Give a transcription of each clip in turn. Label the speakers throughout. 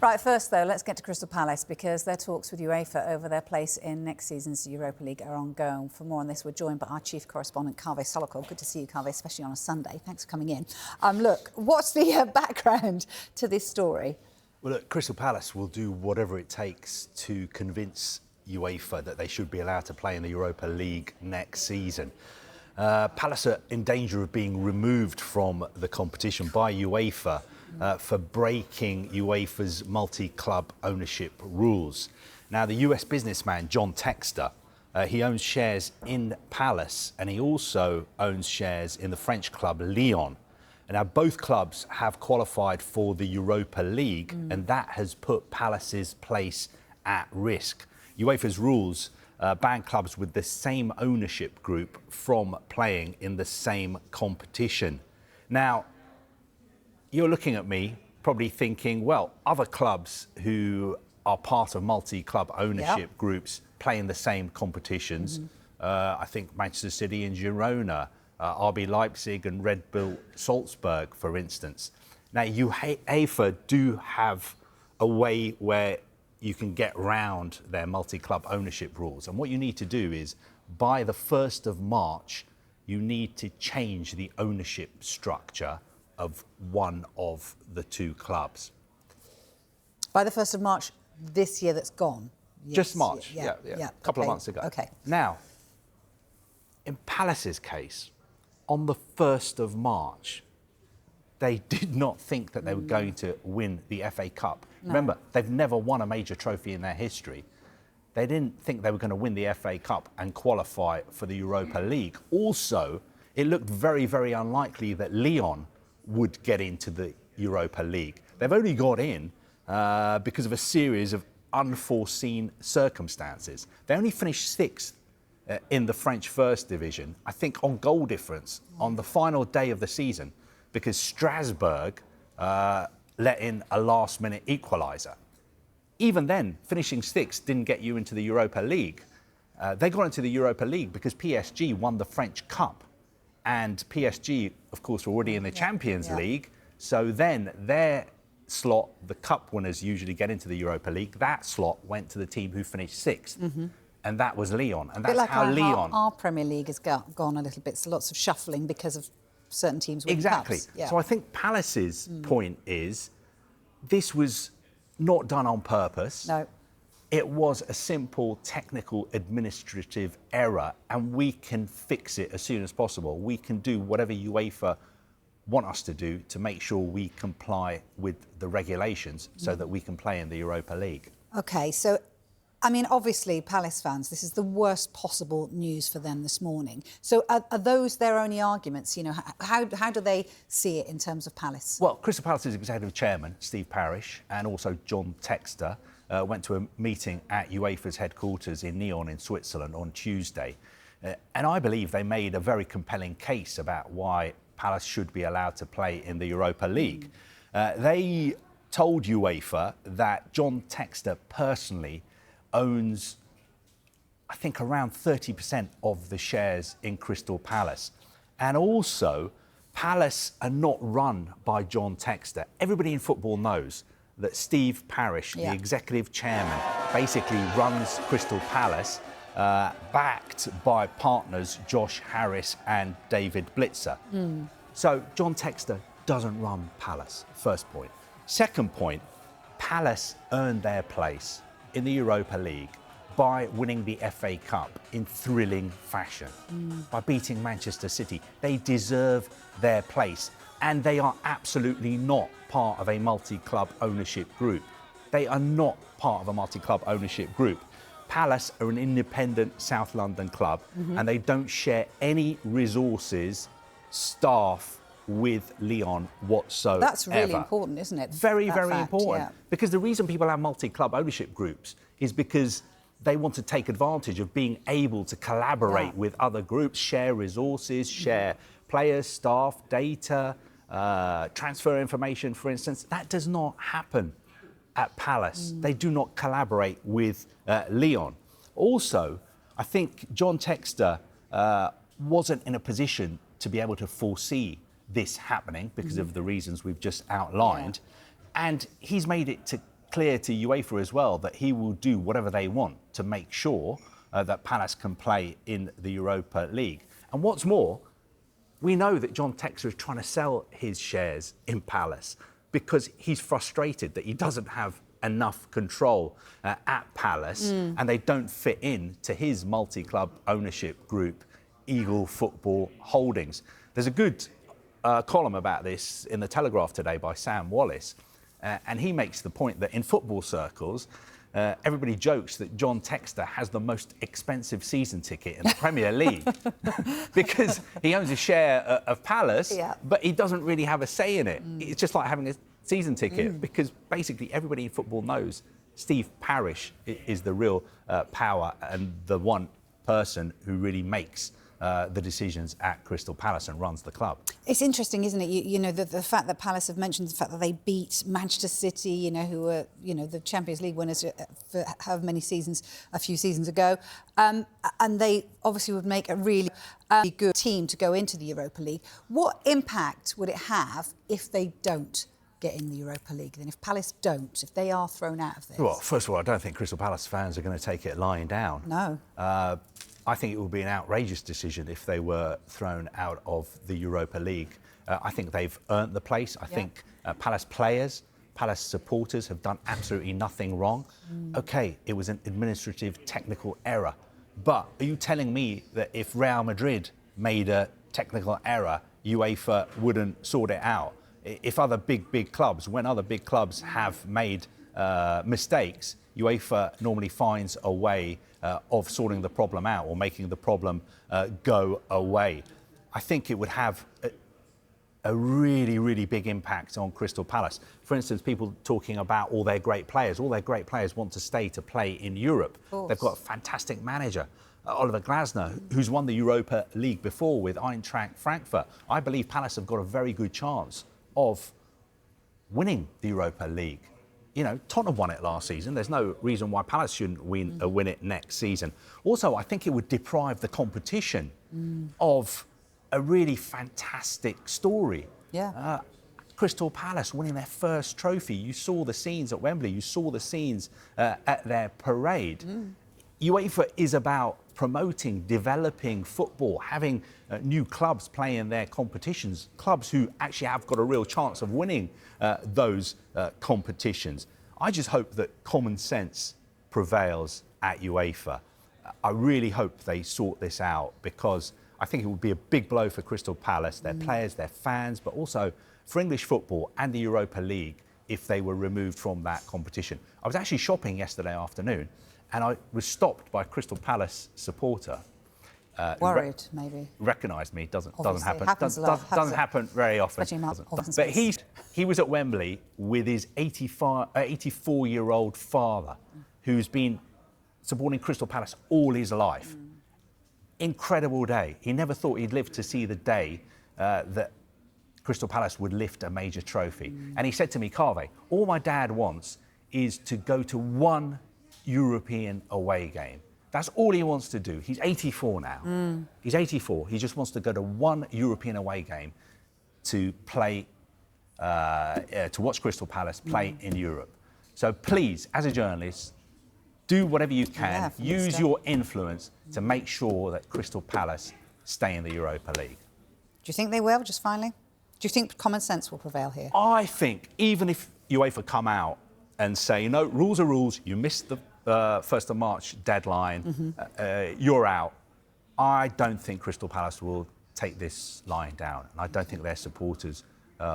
Speaker 1: Right, first though, let's get to Crystal Palace because their talks with UEFA over their place in next season's Europa League are ongoing. For more on this, we're joined by our chief correspondent, Kaveh Solokol. Good to see you, Kaveh, especially on a Sunday. Thanks for coming in. Look, what's the background to this story?
Speaker 2: Well, look, Crystal Palace will do whatever it takes to convince UEFA that they should be allowed to play in the Europa League next season. Palace are in danger of being removed from the competition by UEFA for breaking UEFA's multi-club ownership rules. Now, the US businessman John Textor, he owns shares in Palace and he also owns shares in the French club Lyon. And now both clubs have qualified for the Europa League and that has put Palace's place at risk. UEFA's rules ban clubs with the same ownership group from playing in the same competition. Now, you're looking at me probably thinking, well, other clubs who are part of multi-club ownership groups play in the same competitions. I think Manchester City and Girona, RB Leipzig and Red Bull Salzburg, for instance. Now, UEFA do have a way where you can get round their multi-club ownership rules. And what you need to do is, by the 1st of March, you need to change the ownership structure of one of the two clubs.
Speaker 1: By the 1st of March this year that's gone? Yes.
Speaker 2: Just March, yeah. A couple of months ago.
Speaker 1: Okay.
Speaker 2: Now, in Palace's case, on the 1st of March, they did not think that they were going to win the FA Cup. No. Remember, they've never won a major trophy in their history. They didn't think they were going to win the FA Cup and qualify for the Europa League. Also, it looked very, very unlikely that Lyon would get into the Europa League. They've only got in because of a series of unforeseen circumstances. They only finished 6th in the French First Division, I think on goal difference, on the final day of the season, because Strasbourg let in a last-minute equaliser. Even then, finishing 6th didn't get you into the Europa League. They got into the Europa League because PSG won the French Cup. And PSG, of course, were already in the Champions League. So then their slot, the cup winners usually get into the Europa League. That slot went to the team who finished 6th. And that was Lyon. And that's
Speaker 1: like
Speaker 2: how Lyon...
Speaker 1: Our Premier League has gone a little bit. So lots of shuffling because of certain teams winning
Speaker 2: cups. Exactly. So I think Palace's point is this was not done on purpose.
Speaker 1: No.
Speaker 2: It was a simple technical administrative error and we can fix it as soon as possible. We can do whatever UEFA want us to do to make sure we comply with the regulations so that we can play in the Europa League.
Speaker 1: OK, so, I mean, obviously, Palace fans, this is the worst possible news for them this morning. So are those their only arguments? You know, how do they see it in terms of Palace?
Speaker 2: Well, Crystal Palace's executive chairman, Steve Parish, and also John Textor, went to a meeting at UEFA's headquarters in Nyon in Switzerland on Tuesday. And I believe they made a very compelling case about why Palace should be allowed to play in the Europa League. They told UEFA that John Textor personally owns, I think, around 30% of the shares in Crystal Palace. And also, Palace are not run by John Textor. Everybody in football knows that Steve Parish, the executive chairman, basically runs Crystal Palace, backed by partners Josh Harris and David Blitzer. So John Textor doesn't run Palace, first point. Second point, Palace earned their place in the Europa League by winning the FA Cup in thrilling fashion, by beating Manchester City. They deserve their place. And they are absolutely not part of a multi-club ownership group. They are not part of a multi-club ownership group. Palace are an independent South London club and they don't share any resources, staff with Lyon whatsoever.
Speaker 1: That's really important, isn't it?
Speaker 2: Very, very important. Because the reason people have multi-club ownership groups is because they want to take advantage of being able to collaborate with other groups, share resources, share players, staff, data, transfer information, for instance. That does not happen at Palace. They do not collaborate with Lyon. Also, I think John Textor wasn't in a position to be able to foresee this happening because of the reasons we've just outlined. And he's made it clear to UEFA as well that he will do whatever they want to make sure that Palace can play in the Europa League. And what's more, we know that John Textor is trying to sell his shares in Palace because he's frustrated that he doesn't have enough control at Palace and they don't fit in to his multi-club ownership group, Eagle Football Holdings. There's a good column about this in the Telegraph today by Sam Wallace, and he makes the point that in football circles, everybody jokes that John Textor has the most expensive season ticket in the Premier League because he owns a share of Palace, but he doesn't really have a say in it. It's just like having a season ticket because basically everybody in football knows Steve Parish is the real power and the one person who really makes the decisions at Crystal Palace and runs the club. It's
Speaker 1: interesting, isn't it? You know, the fact that Palace have mentioned the fact that they beat Manchester City, you know, who were, you know, the Champions League winners for however many seasons, a few seasons ago. And they obviously would make a really good team to go into the Europa League. What impact would it have if they don't get in the Europa League, then if Palace don't, if they are thrown out of this?
Speaker 2: Well, first of all, I don't think Crystal Palace fans are going to take it lying down.
Speaker 1: No.
Speaker 2: I think it would be an outrageous decision if they were thrown out of the Europa League. I think they've earned the place. I think Palace players, Palace supporters have done absolutely nothing wrong. OK, it was an administrative technical error. But are you telling me that if Real Madrid made a technical error, UEFA wouldn't sort it out? If other big clubs, when other big clubs have made mistakes, UEFA normally finds a way of sorting the problem out or making the problem go away. I think it would have a really big impact on Crystal Palace. For instance, people talking about all their great players. All their great players want to stay to play in Europe. They've got a fantastic manager, Oliver Glasner, who's won the Europa League before with Eintracht Frankfurt. I believe Palace have got a very good chance of winning the Europa League. You know, Tottenham won it last season. There's no reason why Palace shouldn't win it next season. Also, I think it would deprive the competition of a really fantastic story.
Speaker 1: Yeah.
Speaker 2: Crystal Palace winning their first trophy. You saw the scenes at Wembley. You saw the scenes at their parade. UEFA is about promoting, developing football, having new clubs play in their competitions, clubs who actually have got a real chance of winning those competitions. I just hope that common sense prevails at UEFA. I really hope they sort this out because I think it would be a big blow for Crystal Palace, their players, their fans, but also for English football and the Europa League if they were removed from that competition. I was actually shopping yesterday afternoon and I was stopped by a Crystal Palace supporter.
Speaker 1: Worried, maybe.
Speaker 2: Recognised me. Doesn't happen.
Speaker 1: Doesn't
Speaker 2: happen very often. But he was at Wembley with his 84-year-old father, who's been supporting Crystal Palace all his life. Incredible day. He never thought he'd live to see the day that Crystal Palace would lift a major trophy. And he said to me, Carve, all my dad wants is to go to one European away game. That's all he wants to do. He's 84 now. He's 84. He just wants to go to one European away game to play, to watch Crystal Palace play in Europe. So please, as a journalist, do whatever you can. Use your influence to make sure that Crystal Palace stay in the Europa League.
Speaker 1: Do you think they will, just finally? Do you think common sense will prevail here?
Speaker 2: I think even if UEFA come out and say, no, rules are rules, you missed the 1st of March deadline, you're out, I don't think Crystal Palace will take this lying down. And I don't think their supporters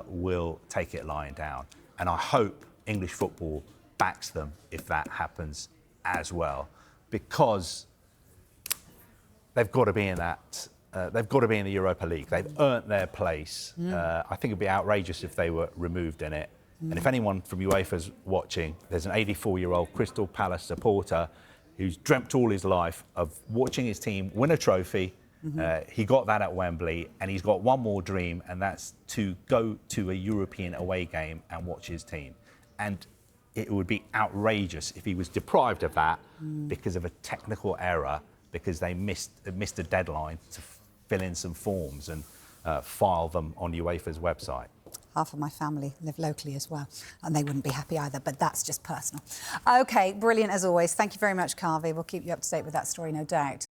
Speaker 2: will take it lying down. And I hope English football backs them if that happens as well, because they've got to be in that. They've got to be in the Europa League. They've earned their place. I think it'd be outrageous if they were removed in it. And if anyone from UEFA's watching, there's an 84-year-old Crystal Palace supporter who's dreamt all his life of watching his team win a trophy. He got that at Wembley, and he's got one more dream, and that's to go to a European away game and watch his team. And it would be outrageous if he was deprived of that because of a technical error, because they missed a deadline to fill in some forms and file them on UEFA's website.
Speaker 1: half of my family live locally as well, and they wouldn't be happy either, but that's just personal. OK, brilliant as always. Thank you very much, Carvey. We'll keep you up to date with that story, no doubt.